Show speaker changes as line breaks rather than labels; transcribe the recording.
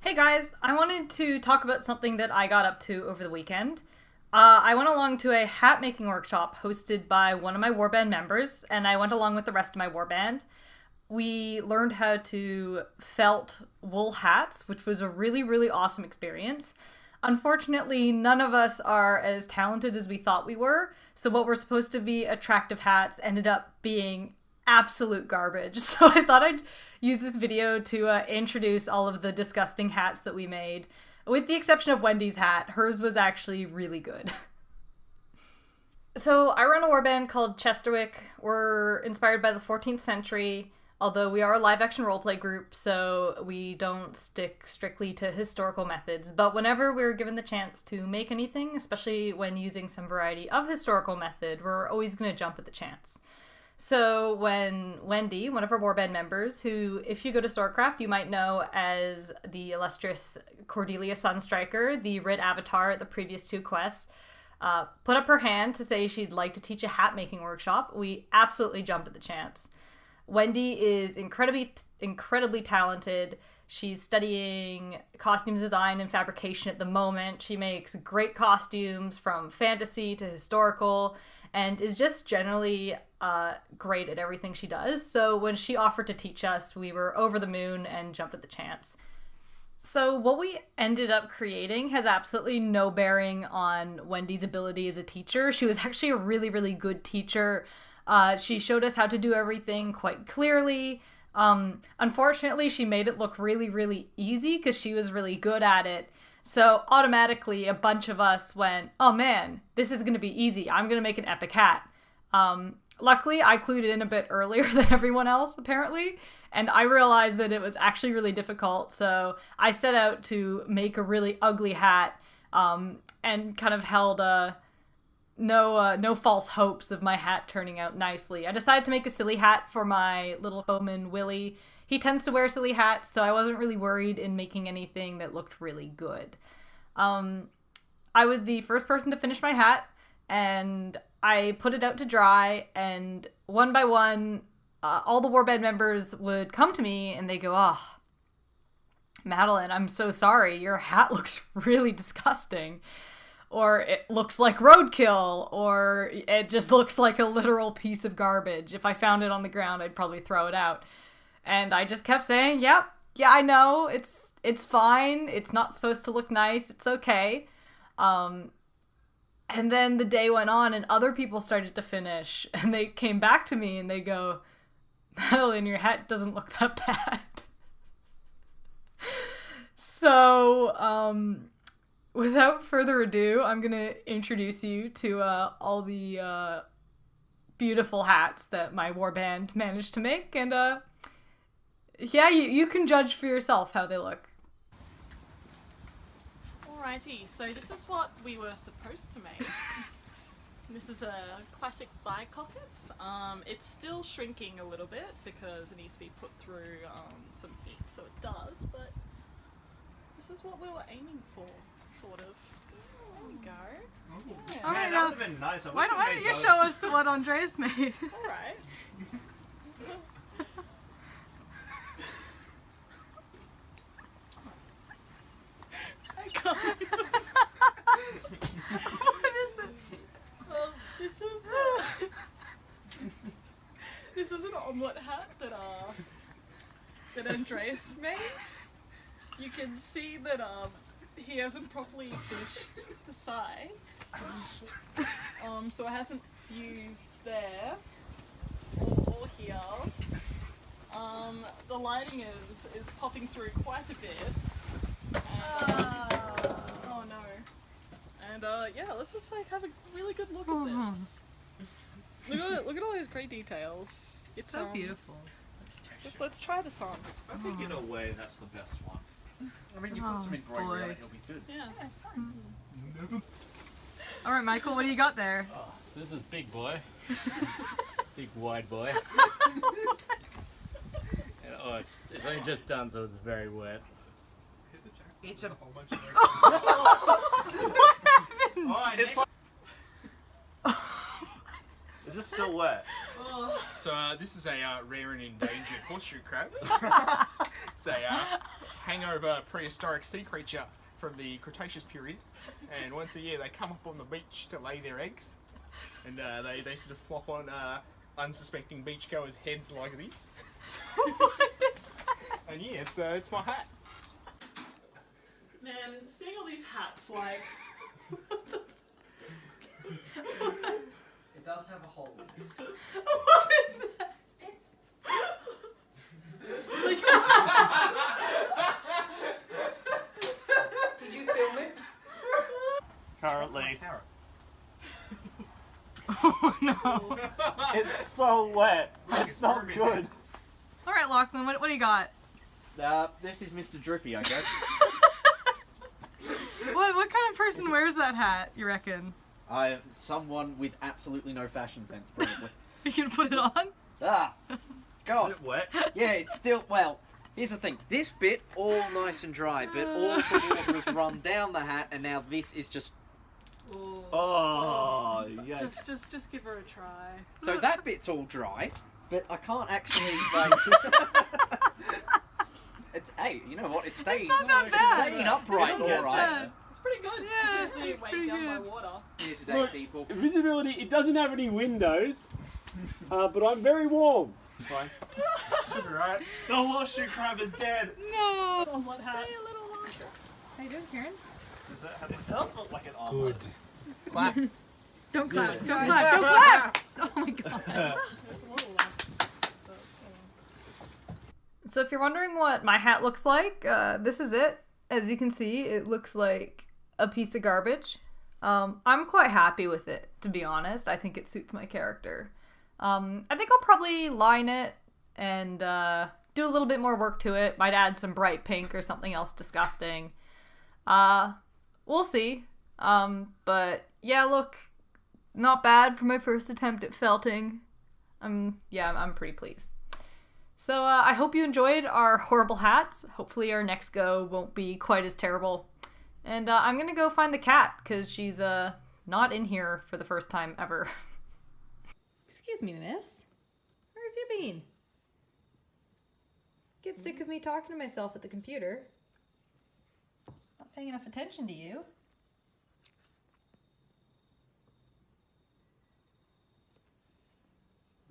Hey guys, I wanted to talk about something that I got up to over the weekend. I went along to a hat making workshop hosted by one of my warband members, and I went along with the rest of my warband. We learned how to felt wool hats, which was a really awesome experience. Unfortunately, none of us are as talented as we thought we were, so what were supposed to be attractive hats ended up being absolute garbage. So I thought I'd use this video to introduce all of the disgusting hats that we made. With the exception of Wendy's hat, hers was actually really good. So I run a warband called Chesterwick. We're inspired by the 14th century, although we are a live-action roleplay group, so we don't stick strictly to historical methods. But whenever we're given the chance to make anything, especially when using some variety of historical method, we're always going to jump at the chance. So when Wendy, one of our warband members, who, if you go to Storecraft, you might know as the illustrious Cordelia Sunstriker, the Red Avatar at the previous two quests, put up her hand to say she'd like to teach a hat-making workshop, we absolutely jumped at the chance. Wendy is incredibly talented. She's studying costume design and fabrication at the moment. She makes great costumes from fantasy to historical, and is just generally great at everything she does. So when she offered to teach us, we were over the moon and jumped at the chance. So what we ended up creating has absolutely no bearing on Wendy's ability as a teacher. She was actually a really good teacher. She showed us how to do everything quite clearly. Unfortunately, she made it look really easy because she was really good at it. So automatically a bunch of us went, oh man, this is going to be easy. I'm going to make an epic hat. Luckily, I clued in a bit earlier than everyone else, apparently, and I realized that it was actually really difficult, so I set out to make a really ugly hat, and kind of held no false hopes of my hat turning out nicely. I decided to make a silly hat for my little foeman, Willie. He tends to wear silly hats, so I wasn't really worried in making anything that looked really good. I was the first person to finish my hat, and I put it out to dry, and one by one, all the warband members would come to me, and they go, oh, Madeline, I'm so sorry, your hat looks really disgusting. Or it looks like roadkill, or it just looks like a literal piece of garbage. If I found it on the ground, I'd probably throw it out. And I just kept saying, yeah, I know, it's fine, it's not supposed to look nice, it's okay. And then the day went on and other people started to finish, and they came back to me and they go, Madeline, your hat doesn't look that bad. So, without further ado, I'm gonna introduce you to all the beautiful hats that my warband managed to make, and yeah, you can judge for yourself how they look.
Alrighty, so this is what we were supposed to make. This is a classic bicocket. It's still shrinking a little bit because it needs to be put through some heat, so it does, but this is what we were aiming for, sort of. There we go. Yeah.
Alright,
that would have been nice.
why don't you show us what Andreas made?
Alright.
What is it?
This is an omelette hat that Andreas made. You can see that he hasn't properly finished the sides. So it hasn't fused there or here. The lighting is popping through quite a bit. Oh no. And yeah, let's just like have a really good look at this. Look at all these great details.
It's so beautiful.
Let's try this on.
I think in a way that's the best one.
I mean, you put some embroidery on it, it'll be good.
Yeah.
Alright, Michael, what do you got there?
Oh, so this is big boy. Big wide boy. And, oh, it's only just done, so it's very wet.
It's a whole bunch of
What happened?
Oh, it's like... Is it still wet?
So this is a rare and endangered horseshoe crab. It's a hangover prehistoric sea creature from the Cretaceous period, and once a year they come up on the beach to lay their eggs, and they sort of flop on unsuspecting beachgoers' heads like this. And yeah, it's my hat.
Man, seeing all these hats, like...
It does have a hole in it.
What is that?
Did you film it?
Currently,
Carrot.
Oh no.
it's so wet. It's not good.
Alright, Lachlan, what do you got?
This is Mr. Drippy, I guess.
What kind of person wears that hat, you reckon?
Someone with absolutely no fashion sense, probably.
You can put it on?
Ah!
Is
God!
it wet?
Yeah, it's still, well, here's the thing. This bit, all nice and dry, but all the water has run down the hat, and now this is just...
Ooh.
Oh, yes.
Just give her a try.
So that bit's all dry, but I can't actually, like... It's, hey, you know what? It's staying,
not that bad.
staying upright,
It's not
alright.
bad.
It's pretty good.
Yeah,
It's
it's
weighed
pretty
down by
good.
water.
Here today,
Look,
people.
Visibility, it doesn't have any windows, but I'm very warm.
It's fine. Should be right. The horseshoe crab is dead.
No.
Somewhat hat.
Stay a little longer. How you doing, Kieran?
It does look like an armor. Good.
Clap.
Don't clap.
Yeah.
Don't clap. Don't clap. Oh my god.
There's a little less.
So if you're wondering what my hat looks like, this is it. As you can see, it looks like a piece of garbage. I'm quite happy with it, to be honest. I think it suits my character. I think I'll probably line it and do a little bit more work to it. Might add some bright pink or something else disgusting. We'll see. But yeah, look, not bad for my first attempt at felting. I'm pretty pleased. So I hope you enjoyed our horrible hats. Hopefully our next go won't be quite as terrible. And I'm gonna go find the cat, because she's not in here for the first time ever. Excuse me, miss. Where have you been? Get sick of me talking to myself at the computer. Not paying enough attention to you.